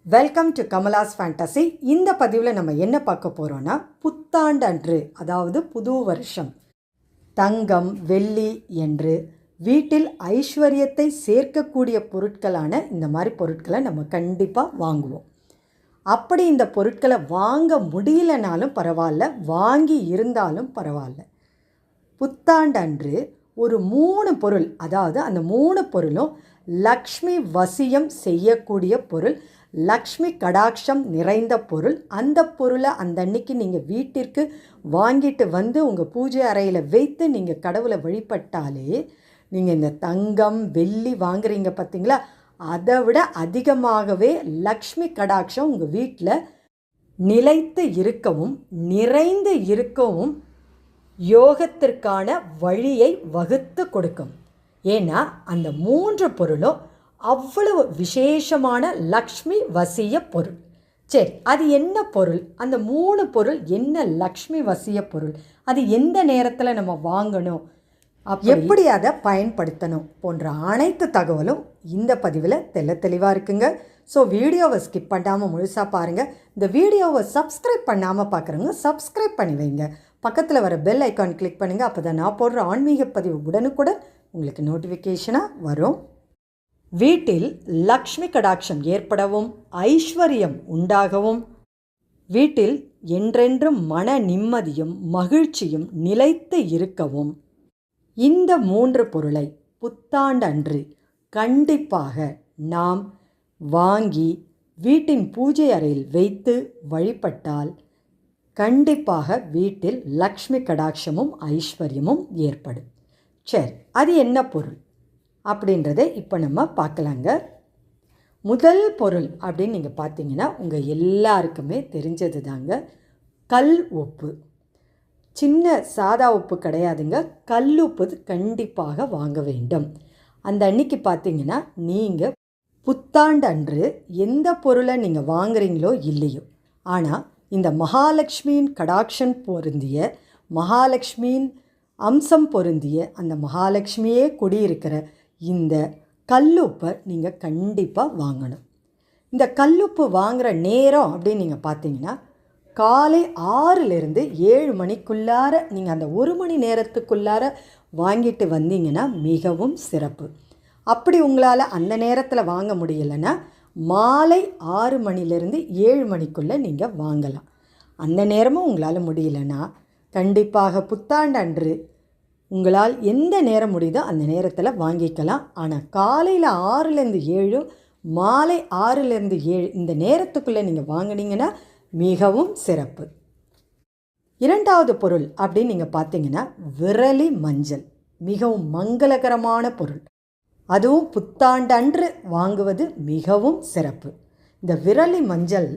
Welcome to Kamala's fantasy. இந்த பதிவில் நம்ம என்ன பார்க்க போகிறோன்னா, புத்தாண்டு அன்று, அதாவது புது வருஷம், தங்கம் வெள்ளி என்று வீட்டில் ஐஸ்வர்யத்தை சேர்க்கக்கூடிய பொருட்களான இந்த மாதிரி பொருட்களை நம்ம கண்டிப்பாக வாங்குவோம். அப்படி இந்த பொருட்களை வாங்க முடியலனாலும் பரவாயில்ல, வாங்கி இருந்தாலும் பரவாயில்ல, புத்தாண்டு அன்று ஒரு 3 பொருள், அதாவது அந்த 3 பொருளும் லக்ஷ்மி வசியம் செய்யக்கூடிய பொருள், லக்ஷ்மி கடாட்சம் நிறைந்த பொருள். அந்த பொருளை அந்த அன்னைக்கு நீங்கள் வீட்டிற்கு வாங்கிட்டு வந்து உங்கள் பூஜை அறையில் வைத்து நீங்கள் கடவுளை வழிபட்டாலே, நீங்கள் இந்த தங்கம் வெள்ளி வாங்குறீங்க பார்த்தீங்களா, அதை விட அதிகமாகவே லக்ஷ்மி கடாட்சம் உங்கள் வீட்டில் நிலைத்து இருக்கவும் நிறைந்து இருக்கவும் யோகத்திற்கான வழியை வகுத்து கொடுக்கும். ஏன்னா அந்த 3 பொருளும் அவ்வளவு விசேஷமான லக்ஷ்மி வசிய பொருள். சரி, அது என்ன பொருள்? அந்த 3 பொருள் என்ன லக்ஷ்மி வசிய பொருள்? அது எந்த நேரத்தில் நம்ம வாங்கணும், எப்படி அதை பயன்படுத்தணும் போன்ற அனைத்து தகவலும் இந்த பதிவில் தெளிவாக இருக்குங்க. ஸோ வீடியோவை ஸ்கிப் பண்ணாமல் முழுசாக பாருங்கள். இந்த வீடியோவை சப்ஸ்கிரைப் பண்ணாமல் பார்க்குறவங்க சப்ஸ்கிரைப் பண்ணி வைங்க. பக்கத்தில் வர பெல் ஐக்கான் கிளிக் பண்ணுங்கள். அப்போ தான் நான் போடுற ஆன்மீக பதிவு உடனுக்குடன் உங்களுக்கு நோட்டிஃபிகேஷனாக வரும். வீட்டில் லக்ஷ்மி கடாட்சம் ஏற்படவும் ஐஸ்வர்யம் உண்டாகவும் வீட்டில் என்றென்றும் மன நிம்மதியும் மகிழ்ச்சியும் நிலைத்து இருக்கவும் இந்த 3 பொருளை புத்தாண்டு அன்று கண்டிப்பாக நாம் வாங்கி வீட்டின் பூஜை அறையில் வைத்து வழிபட்டால் கண்டிப்பாக வீட்டில் லக்ஷ்மி கடாட்சமும் ஐஸ்வர்யமும் ஏற்படும். சரி, அது என்ன பொருள் அப்படின்றத இப்போ நம்ம பார்க்கலாங்க. முதல் பொருள் அப்படின்னு நீங்கள் பார்த்தீங்கன்னா உங்கள் எல்லாருக்குமே தெரிஞ்சது தாங்க, கல் உப்பு. சின்ன சாதா உப்பு கிடையாதுங்க, கல் உப்பு கண்டிப்பாக வாங்க வேண்டும். அந்த அன்னைக்கு பார்த்தீங்கன்னா நீங்கள் புத்தாண்டு அன்று எந்த பொருளை நீங்கள் வாங்குறீங்களோ இல்லையோ, ஆனால் இந்த மகாலட்சுமியின் கடாட்சம் பொருந்திய, மகாலட்சுமியின் அம்சம் பொருந்திய, அந்த மகாலட்சுமியே குடியிருக்கிற இந்த கல்லுப்பை நீங்கள் கண்டிப்பாக வாங்கணும். இந்த கல்லுப்பு வாங்குகிற நேரம் அப்படின்னு நீங்கள் பார்த்தீங்கன்னா காலை 6லேருந்து 7 மணிக்குள்ளார நீங்கள் அந்த 1 மணி நேரத்துக்குள்ளார வாங்கிட்டு வந்தீங்கன்னா மிகவும் சிறப்பு. அப்படி உங்களால் அந்த நேரத்தில் வாங்க முடியலைன்னா மாலை 6 மணிலேருந்து 7 மணிக்குள்ளே நீங்கள் வாங்கலாம். அந்த நேரமும் உங்களால் முடியலைன்னா கண்டிப்பாக புத்தாண்டு அன்று உங்களால் எந்த நேரம் முடியுதோ அந்த நேரத்தில் வாங்கிக்கலாம். ஆனால் காலையில் 6லேருந்து 7, மாலை 6லேருந்து 7 இந்த நேரத்துக்குள்ளே நீங்கள் வாங்கினீங்கன்னா மிகவும் சிறப்பு. 2வது பொருள் அப்படின்னு நீங்கள் பார்த்தீங்கன்னா விரலி மஞ்சள், மிகவும் மங்களகரமான பொருள். அதுவும் புத்தாண்டு அன்று வாங்குவது மிகவும் சிறப்பு. இந்த விரலி மஞ்சள்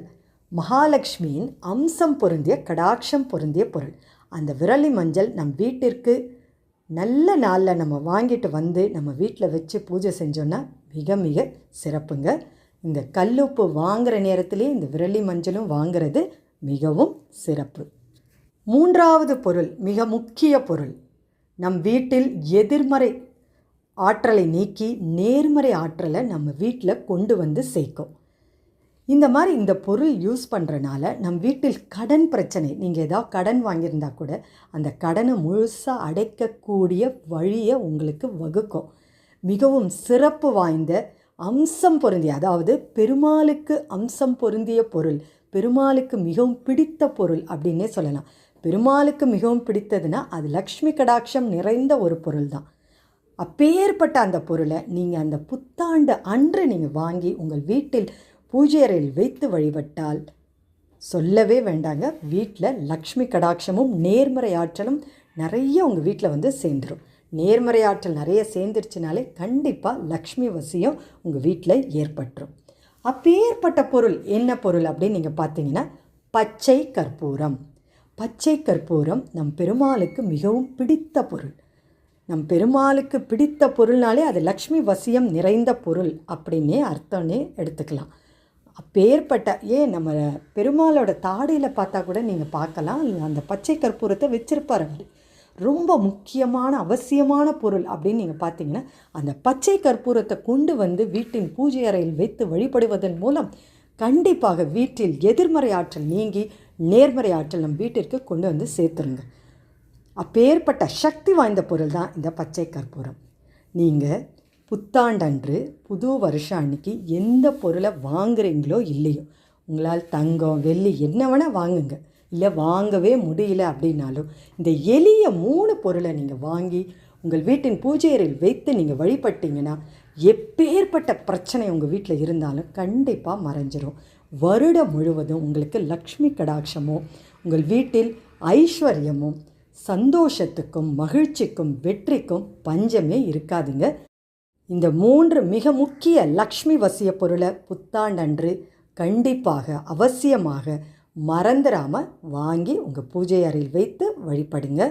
மகாலட்சுமியின் அம்சம் பொருந்திய கடாட்சம் பொருந்திய பொருள். அந்த விரலி மஞ்சள் நம் வீட்டிற்கு நல்ல நாளில் நம்ம வாங்கிட்டு வந்து நம்ம வீட்டில் வச்சு பூஜை செஞ்சோன்னா மிக மிக சிறப்புங்க. இந்த கல்லுப்பு வாங்குகிற நேரத்திலே இந்த விரலி மஞ்சளும் வாங்கிறது மிகவும் சிறப்பு. 3வது பொருள் மிக முக்கிய பொருள், நம் வீட்டில் எதிர்மறை ஆற்றலை நீக்கி நேர்மறை ஆற்றலை நம்ம வீட்டில் கொண்டு வந்து சேர்க்கும். இந்த மாதிரி இந்த பொருள் யூஸ் பண்ணுறனால நம் வீட்டில் கடன் பிரச்சனை, நீங்கள் ஏதாவது கடன் வாங்கியிருந்தா கூட அந்த கடனை முழுசாக அடைக்கக்கூடிய வழியை உங்களுக்கு வகுக்கும். மிகவும் சிறப்பு வாய்ந்த அம்சம் பொருந்திய, அதாவது பெருமாளுக்கு அம்சம் பொருந்திய பொருள், பெருமாளுக்கு மிகவும் பிடித்த பொருள் அப்படின்னே சொல்லலாம். பெருமாளுக்கு மிகவும் பிடித்ததுன்னா அது லக்ஷ்மி கடாட்சம் நிறைந்த ஒரு பொருள் தான். அப்பேற்பட்ட அந்த பொருளை நீங்கள் அந்த புத்தாண்டு அன்று நீங்கள் வாங்கி உங்கள் வீட்டில் பூஜை அறையில் வைத்து வழிபட்டால் சொல்லவே வேண்டாங்க, வீட்டில் லக்ஷ்மி கடாட்சமும் நேர்மறை ஆற்றலும் நிறைய உங்கள் வீட்டில் வந்து சேர்ந்துடும். நேர்மறை ஆற்றல் நிறைய சேர்ந்துருச்சுனாலே கண்டிப்பாக லக்ஷ்மி வசியம் உங்கள் வீட்டில் ஏற்பட்டுரும். அப்பேற்பட்ட பொருள் என்ன பொருள் அப்படின்னு நீங்கள் பார்த்தீங்கன்னா பச்சை கற்பூரம். பச்சை கற்பூரம் நம் பெருமாளுக்கு மிகவும் பிடித்த பொருள். நம் பெருமாளுக்கு பிடித்த பொருள்னாலே அது லக்ஷ்மி வசியம் நிறைந்த பொருள் அப்படின்னே அர்த்தம்னே எடுத்துக்கலாம். அப்பேற்பட்ட நம்ம பெருமாளோட தாடியில் பார்த்தா கூட நீங்கள் பார்க்கலாம், அந்த பச்சை கற்பூரத்தை வச்சிருப்பார். அப்படி ரொம்ப முக்கியமான அவசியமான பொருள் அப்படின்னு நீங்கள் பார்த்தீங்கன்னா அந்த பச்சை கற்பூரத்தை கொண்டு வந்து வீட்டின் பூஜை அறையில் வைத்து வழிபடுவதன் மூலம் கண்டிப்பாக வீட்டில் எதிர்மறை ஆற்றல் நீங்கி நேர்மறை ஆற்றல் நம் வீட்டிற்கு கொண்டு வந்து சேர்த்துருங்க. அப்பேற்பட்ட சக்தி வாய்ந்த பொருள் தான் இந்த பச்சை கற்பூரம். நீங்கள் புத்தாண்டன்று புது வருஷம் அன்னைக்கு எந்த பொருளை வாங்குறீங்களோ இல்லையோ, உங்களால் தங்கம் வெள்ளி என்ன வேணால் வாங்குங்க, இல்லை வாங்கவே முடியல அப்படின்னாலும் இந்த எளிய 3 பொருளை நீங்கள் வாங்கி உங்கள் வீட்டின் பூஜை அறையில் வைத்து நீங்கள் வழிபட்டீங்கன்னா எப்பேற்பட்ட பிரச்சனை உங்கள் வீட்டில் இருந்தாலும் கண்டிப்பாக மறைஞ்சிரும். வருடம் முழுவதும் உங்களுக்கு லக்ஷ்மி கடாட்சமும் உங்கள் வீட்டில் ஐஸ்வர்யமும் சந்தோஷத்துக்கும் மகிழ்ச்சிக்கும் வெற்றிக்கும் பஞ்சமே இருக்காதுங்க. இந்த 3 மிக முக்கிய லக்ஷ்மி வசிய பொருளை புத்தாண்டன்று கண்டிப்பாக அவசியமாக மறந்துடாமல் வாங்கி உங்கள் பூஜை அறையில் வைத்து வழிபடுங்க.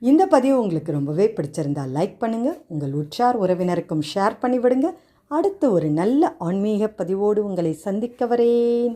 இந்த பதிவு உங்களுக்கு ரொம்பவே பிடிச்சிருந்தால் லைக் பண்ணுங்கள், உங்கள் உற்றார் உறவினருக்கும் ஷேர் பண்ணிவிடுங்க. அடுத்து ஒரு நல்ல ஆன்மீக பதிவோடு உங்களை சந்திக்க வரேன்.